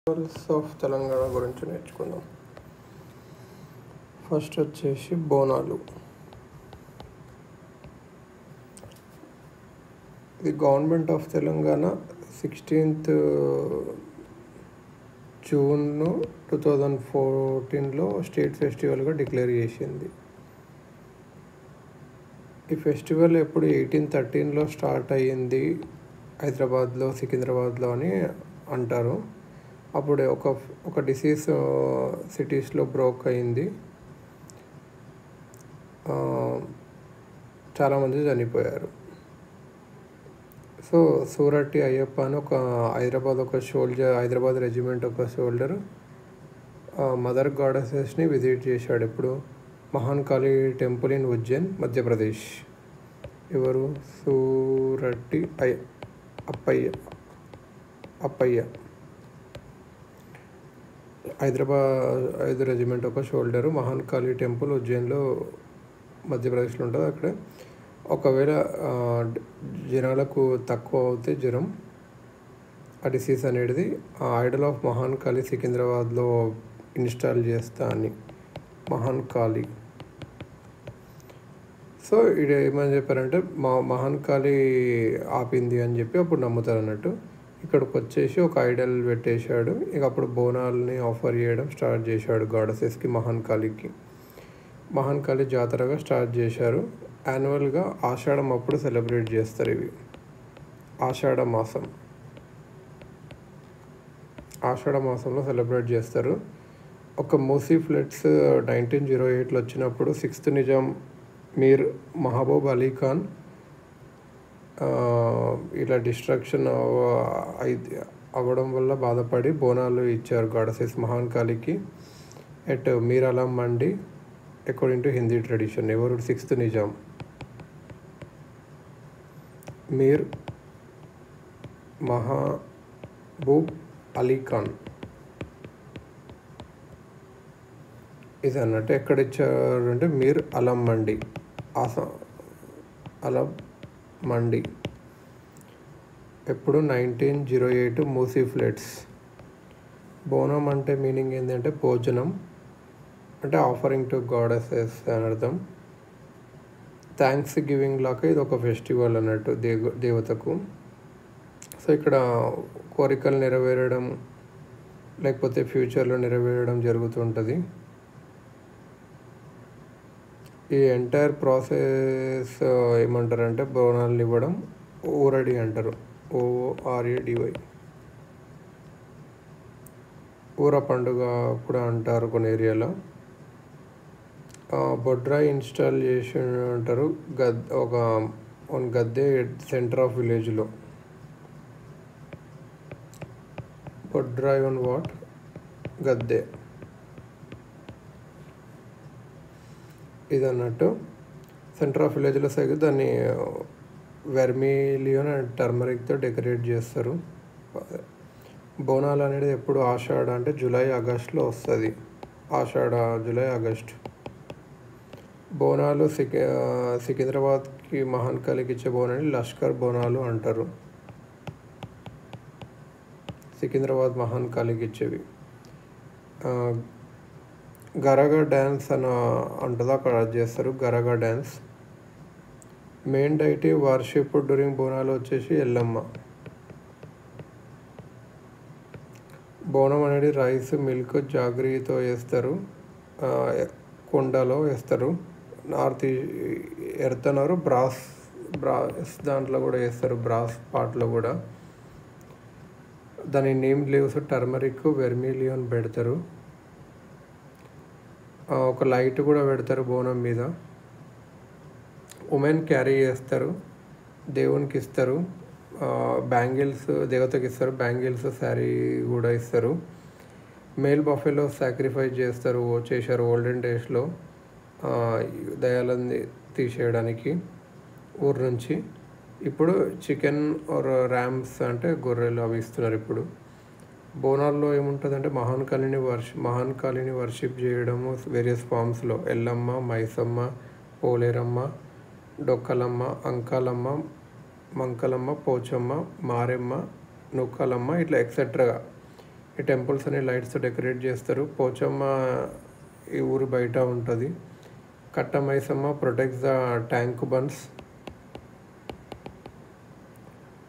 Festivals of Telangana గురించి నేర్చుకుందాం. First వచ్చేసి బోనాలు. ఇది government of Telangana 16th June 2014లో స్టేట్ ఫెస్టివల్గా డిక్లేర్ చేసింది. ఈ ఫెస్టివల్ ఎప్పుడు 1813లో స్టార్ట్ అయ్యింది హైదరాబాద్లో, సికింద్రాబాద్లో అని అంటారు. అప్పుడు ఒక డిసీజ్ సిటీస్లో బ్రోక్ అయింది, చాలామంది చనిపోయారు. సో సూరట్టి అయ్యప్ప అని ఒక హైదరాబాద్ రెజిమెంట్ ఒక సోల్జర్ మదర్ గాడెసెస్ని విజిట్ చేశాడు. ఇప్పుడు మహాన్కాళి టెంపుల్ ఇన్ ఉజ్జయిన్, మధ్యప్రదేశ్. ఎవరు? సూరట్టి అప్పయ్య. హైదరాబాద్ రెజిమెంట్ ఒక షోల్డరు మహాన్కాళి టెంపుల్ ఉజ్జయిన్లో, మధ్యప్రదేశ్లో ఉంటుంది. అక్కడ ఒకవేళ జనాలకు తక్కువ అవుతే జ్వరం, ఆ డిసీజ్ అనేది ఐడల్ ఆఫ్ మహాన్కాళి సికింద్రాబాద్లో ఇన్స్టాల్ చేస్తా అని మహాన్కాళి. సో ఇది ఏమని చెప్పారంటే మహాన్కాళి ఆపింది అని చెప్పి అప్పుడు నమ్ముతారు అన్నట్టు. ఇక్కడికి వచ్చేసి ఒక ఐడల్ పెట్టేశాడు. ఇక అప్పుడు బోనాల్ని ఆఫర్ చేయడం స్టార్ట్ చేశాడు గాడెసెస్కి, మహాన్కాళి జాతరగా స్టార్ట్ చేశారు. యాన్యువల్గా ఆషాఢం అప్పుడు సెలబ్రేట్ చేస్తారు. ఇవి ఆషాఢ మాసంలో సెలబ్రేట్ చేస్తారు. ఒక మూసీ ఫ్లడ్స్ 1908లో వచ్చినప్పుడు 6th నిజాం మీర్ మహబూబ్ అలీ ఖాన్ ఇలా డిస్ట్రక్షన్ అవ్వడం వల్ల బాధపడి బోనాలు ఇచ్చారు గాడెసెస్ మహాన్కాళికి at Mir Alam Mandi, according to Hindi tradition. ఎవరు? 6th నిజాం మీర్ మహబూబ్ అలీ ఖాన్. ఇది అన్నట్టు ఎక్కడ ఇచ్చారు అంటే మీర్ అలం మండి, అలం మండి. ఎప్పుడు? 1908 మూసీ ఫ్లడ్స్. బోనం అంటే మీనింగ్ ఏంటంటే భోజనం, అంటే ఆఫరింగ్ టు గాడెసెస్ అని అర్థం. థ్యాంక్స్ గివింగ్ లాగా ఇది ఒక ఫెస్టివల్ అన్నట్టు దేవతకు. సో ఇక్కడ కోరికలు నెరవేరడం లేకపోతే ఫ్యూచర్లో నెరవేరడం జరుగుతుంటుంది. ఈ ఎంటైర్ ప్రాసెస్ ఏమంటారంటే బోనాలను ఇవ్వడం ఊరడి అంటారు, ORADY. ఊర పండుగ కూడా అంటారు కొన్ని ఏరియాలో. బొడ్రాయి ఇన్స్టాల్ చేసి అంటారు. ఒక గద్దె సెంటర్ ఆఫ్ విలేజ్లో. బొడ్రాయి ఆన్ వాట్? గద్దె. ఇది అన్నట్టు సెంటర్ ఆఫ్ విలేజ్లో సైతం దాన్ని వెర్మిలియన్ అండ్ టర్మరిక్తో డెకరేట్ చేస్తారు. బోనాలు అనేది ఎప్పుడు ఆషాఢ అంటే జూలై ఆగస్ట్లో వస్తుంది. July August. బోనాలు సికింద్రాబాద్కి మహాన్కాళికి ఇచ్చే బోనాన్ని లష్కర్ బోనాలు అంటారు. సికింద్రాబాద్ మహాన్కాళికి ఇచ్చేవి. గరగా డ్యాన్స్ అని ఉంటుంది, అక్కడ చేస్తారు Garaga dance. Main deity worship during Bonalu వచ్చేసి ఎల్లమ్మ. బోనం అనేది రైస్, మిల్క్, జాగ్రీతో వేస్తారు. కుండలో వేస్తారు. నార్త్ ఎర్తనరు బ్రాస్ దాంట్లో కూడా వేస్తారు, బ్రాస్ పాట్లో కూడా. దాని నీమ్ లీవ్స్, టర్మరిక్, వెర్మిలియన్ పెడతారు. ఒక లైట్ కూడా పెడతారు బోనం మీద. ఉమెన్ క్యారీ చేస్తారు, దేవునికి ఇస్తారు. బ్యాంగిల్స్ దేవతకి ఇస్తారు, బ్యాంగిల్స్, శారీ కూడా ఇస్తారు. మేల్ బఫెలో సాక్రిఫైస్ చేశారు ఓల్డెన్ డేస్లో దయాలని తీసేయడానికి ఊరు నుంచి. ఇప్పుడు చికెన్ ఆర్ ర్యామ్స్ అంటే గొర్రెలు అవి ఇస్తున్నారు ఇప్పుడు. బోనాల్లో ఏముంటుందంటే మహాన్కాళిని వర్షిప్ చేయడము వేరియస్ ఫామ్స్లో. ఎల్లమ్మ, మైసమ్మ, పోలేరమ్మ, డొక్కలమ్మ, అంకాలమ్మ, మంకలమ్మ, పోచమ్మ, మారెమ్మ, నూకాలమ్మ, ఇట్లా ఎక్సెట్రాగా ఈ టెంపుల్స్ అనే లైట్స్తో డెకరేట్ చేస్తారు. పోచమ్మ ఈ ఊరు బయట ఉంటుంది. కట్ట Maisamma protects the tank bunds.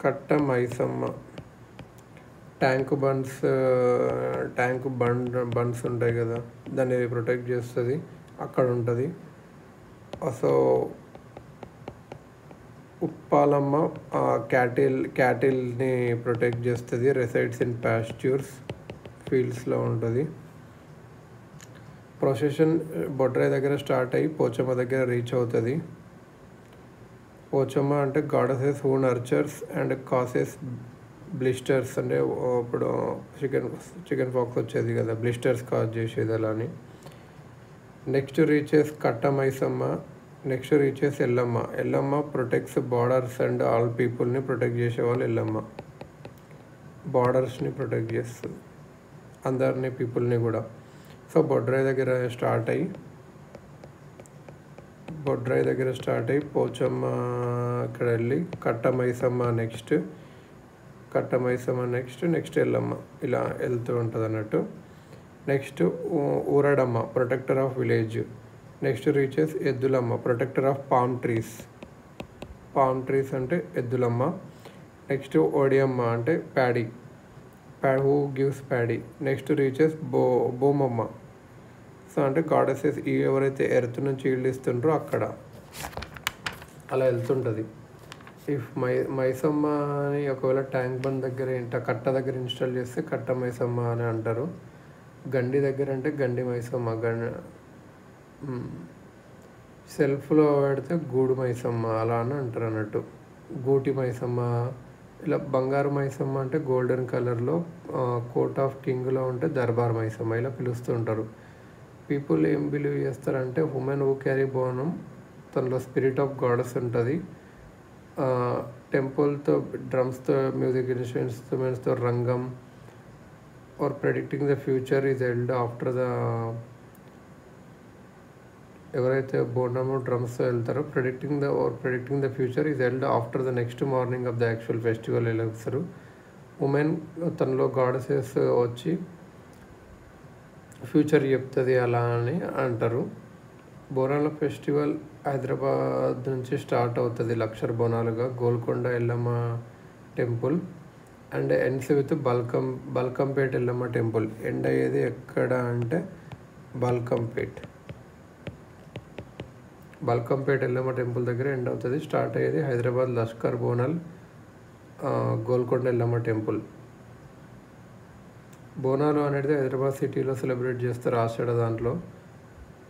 కట్ట మైసమ్మ ట్యాంక్ బండ్స్ ఉంటాయి కదా, దాన్ని ప్రొటెక్ట్ చేస్తుంది, అక్కడ ఉంటుంది. సో ఉప్పాలమ్మ క్యాటిల్ని ప్రొటెక్ట్ చేస్తుంది, రెసైడ్స్ ఇన్ పాస్ట్యూర్స్ ఫీల్డ్స్లో ఉంటుంది. ప్రొసెషన్ బొడ్రాయి దగ్గర స్టార్ట్ అయ్యి పోచమ్మ దగ్గర రీచ్ అవుతుంది. పోచమ్మ అంటే goddesses who nurtures and causes blisters, అంటే ఇప్పుడు చికెన్ పాక్స్ వచ్చేది కదా, బ్లిస్టర్స్ కాజ్ చేసేది అలా అని. Next reaches Katta Maisamma. Next reaches Yellamma protects borders and all పీపుల్ని ప్రొటెక్ట్ చేసేవాళ్ళు ఎల్లమ్మ. బార్డర్స్ని ప్రొటెక్ట్ చేస్తుంది, అందరినీ, పీపుల్ని కూడా. సో బొడ్రాయి దగ్గర స్టార్ట్ అయ్యి పోచమ్మ ఇక్కడ వెళ్ళి కట్ట మైసమ్మ నెక్స్ట్ ఎల్లమ్మ, ఇలా వెళ్తూ ఉంటుంది అన్నట్టు. Next Uradamma protector of village. Next reaches Eddulamma protector of palm trees అంటే ఎద్దులమ్మ. నెక్స్ట్ ఓడియమ్మ అంటే paddy who gives paddy. Next reaches Bhumamma, so అంటే గాడెసెస్ ఎవరైతే ఎర్త్ నుంచి ఈల్డ్ ఇస్తుంటారో అక్కడ అలా వెళ్తుంటుంది. ఇఫ్ మైసమ్మ అని ఒకవేళ ట్యాంక్ బండ్ దగ్గర కట్ట దగ్గర ఇన్స్టాల్ చేస్తే కట్ట మైసమ్మ అని అంటారు. గండి దగ్గర అంటే గండి మైసమ్మ, సెల్ఫ్లో పెడితే గూడు మైసమ్మ అలా అని అంటారు అన్నట్టు. గూటి మైసమ్మ, ఇలా బంగారు మైసమ్మ అంటే గోల్డెన్ కలర్లో కోట్ ఆఫ్ కింగ్లో ఉంటే దర్బార్ మైసమ్మ, ఇలా పిలుస్తూ ఉంటారు. పీపుల్ ఏం బిలీవ్ చేస్తారంటే ఉమెన్ హూ క్యారీ బోనం, తనలో స్పిరిట్ ఆఫ్ గాడెస్ ఉంటుంది. టెంపుల్తో డ్రమ్స్తో మ్యూజిక్ ఇన్స్ట్రుమెంట్స్తో రంగం or predicting the future is held after the ఎవరైతే బోనము డ్రమ్స్తో వెళ్తారో predicting the future is held after the next morning of the actual festival వెళ్తారు. ఉమెన్ తనలో గాడెసెస్ వచ్చి ఫ్యూచర్ చెప్తుంది అలా అని అంటారు. బోనాల ఫెస్టివల్ హైదరాబాద్ నుంచి స్టార్ట్ అవుతుంది లక్షర్ బోనాలుగా, Golconda Yellamma temple, and ends with Balkampet Yellamma temple. End అయ్యేది ఎక్కడ అంటే బల్కంపేట్ ఎల్లమ్మ టెంపుల్ దగ్గర ఎండ్ అవుతుంది. స్టార్ట్ అయ్యేది హైదరాబాద్ లష్కర్ బోనాల్ గోల్కొండ ఎల్లమ్మ టెంపుల్. బోనాలు అనేది హైదరాబాద్ సిటీలో సెలబ్రేట్ చేస్తారు ఆషాఢ దాంట్లో.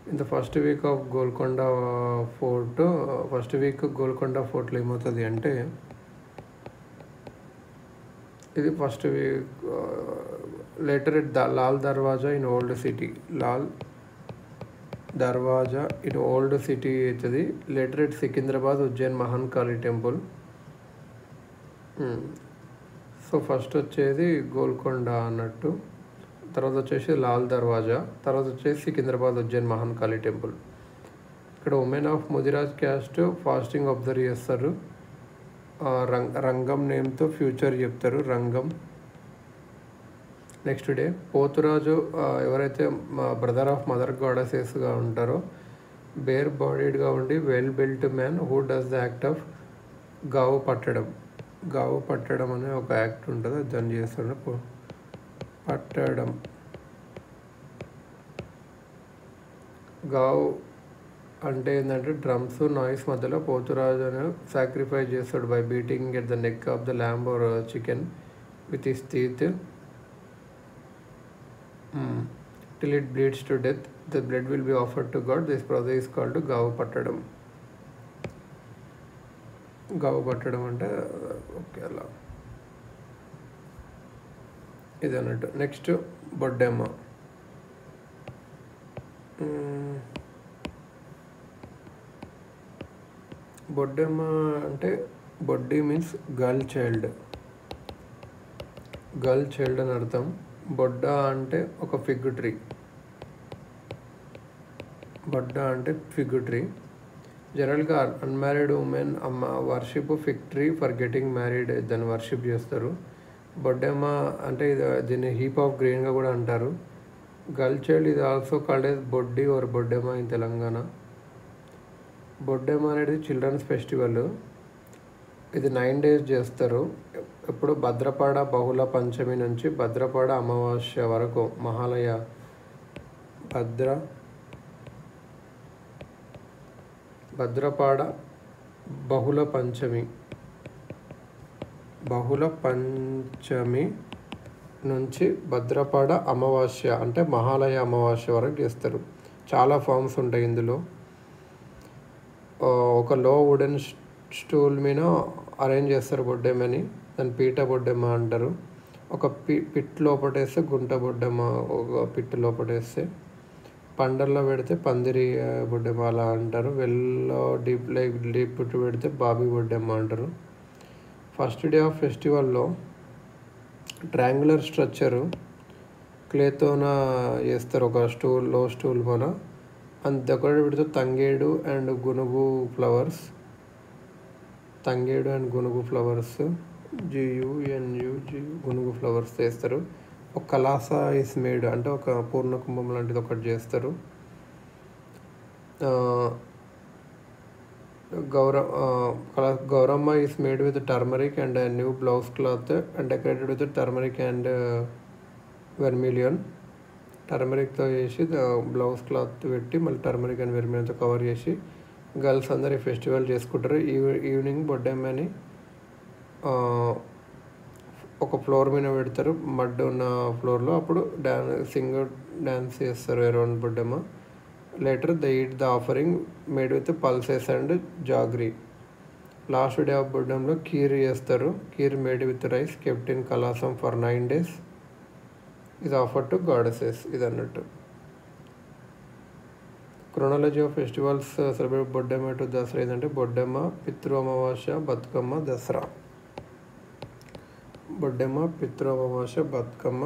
In the first week Golconda ఫోర్ట్లో ఏమవుతుంది అంటే, ఇది first week later at Lal Darwaza in old city అవుతుంది. Later at Secunderabad Ujjain Mahakali temple. So first వచ్చేది గోల్కొండ అన్నట్టు, తర్వాత వచ్చేసి లాల్ దర్వాజా, తర్వాత వచ్చేసి సికింద్రాబాద్ ఉజ్జయిన్ మహాకాళి టెంపుల్. ఇక్కడ women of Mudiraj caste fasting observe చేస్తారు. రంగం నేమ్తో ఫ్యూచర్ చెప్తారు, రంగం. నెక్స్ట్ డే పోతురాజు ఎవరైతే బ్రదర్ ఆఫ్ మదర్ గాడెసెస్గా ఉంటారో, బేర్ బాడీడ్గా ఉండి well built man who does the act of గావు పట్టడం అనే ఒక యాక్ట్ ఉంటుంది, దాన్ని చేస్తాడు. పట్టడం గావు అంటే ఏంటంటే డ్రమ్స్ నాయిస్ మధ్యలో పోతురాజును సాక్రిఫైస్ చేస్తాడు by beating at the neck of the lamb or chicken with his teeth till it bleeds to death. The blood will be offered to God. This process is called గావు పట్టడం. అంటే okay అలా ఇది అన్నట్టు. Next Boddemma. Boddemma అంటే బొడ్డి means girl child అని అర్థం. బొడ్డ అంటే ఒక ఫిగ్ ట్రీ. జనరల్గా unmarried women worship fig tree for getting married, దాన్ని వర్షిప్ చేస్తారు. బొడ్డెమ్మ అంటే ఇది దీన్ని హీప్ ఆఫ్ గ్రెయిన్గా కూడా అంటారు. గర్ల్ చైల్డ్ ఇది also called as Boddi or Boddemma in Telangana. Boddemma అనేది చిల్డ్రన్స్ ఫెస్టివల్. ఇది 9 days చేస్తారు. ఇప్పుడు భద్రపాడ బహుళ పంచమి నుంచి భద్రపాడ అమావాస్య వరకు మహాలయ భద్రపాడ బహుళ పంచమి నుంచి భద్రపాడ అమావాస్య అంటే మహాలయ అమావాస్య వరకు చేస్తారు. చాలా ఫామ్స్ ఉంటాయి ఇందులో. ఒక లో వుడెన్ స్టూల్ మీద అరేంజ్ చేస్తారు బొడ్డెమ్మని. దాన్ని పీట బొడ్డెమ్మ అంటారు. ఒక పిట్ లోపటేస్తే గుంట బొడ్డెమ్మ, ఒక పిట్ లోపటేస్తే పండల్లో పెడితే పందిరి బొడ్డెమ్మ అలా అంటారు. వెల్లో డీప్ పుట్టు పెడితే బాబీ బొడ్డెమ్మ అంటారు. ఫస్ట్ డే ఆఫ్ ఫెస్టివల్లో ట్రయాంగులర్ స్ట్రక్చరు క్లేతోన చేస్తారు. ఒక లో స్టూల్ మన అండ్ డెకరేట్ పెడితే తంగేడు అండ్ గునుగు ఫ్లవర్స్ గునుగు ఫ్లవర్స్ చేస్తారు. ఒక కలాస ఇస్ మేడ్ అంటే ఒక పూర్ణ కుంభం లాంటిది ఒకటి చేస్తారు. Gauramma is made with turmeric and new blouse cloth and decorated with turmeric and vermilion. టర్మరిక్తో చేసి బ్లౌజ్ క్లాత్ పెట్టి మళ్ళీ టర్మరిక్ అండ్ వెర్మిలియన్తో కవర్ చేసి గర్ల్స్ అందరు ఈ ఫెస్టివల్ చేసుకుంటారు. ఈవినింగ్ బొడ్డెమ్మని ఒక ఫ్లోర్ మీద పెడతారు, మడ్ ఉన్న ఫ్లోర్లో. అప్పుడు డ్యాన్స్ చేస్తారు around Boddemma. Later they eat the offering made with pulses and jaggery. Last day of బొడ్డెమ్మలో కీర్ చేస్తారు. Kheer made with rice kept in kalasam for 9 days ఇది ఆఫర్ టు గాడెసెస్. ఇది అన్నట్టు chronology of festivals celebrate Boddemma to Dasara ఏంటంటే బొడ్డెమ్మ, పితృ అమావాస్య, బతుకమ్మ, దసరా. బొడ్డెమ్మ, పితృ అమావాస్య, బతుకమ్మ,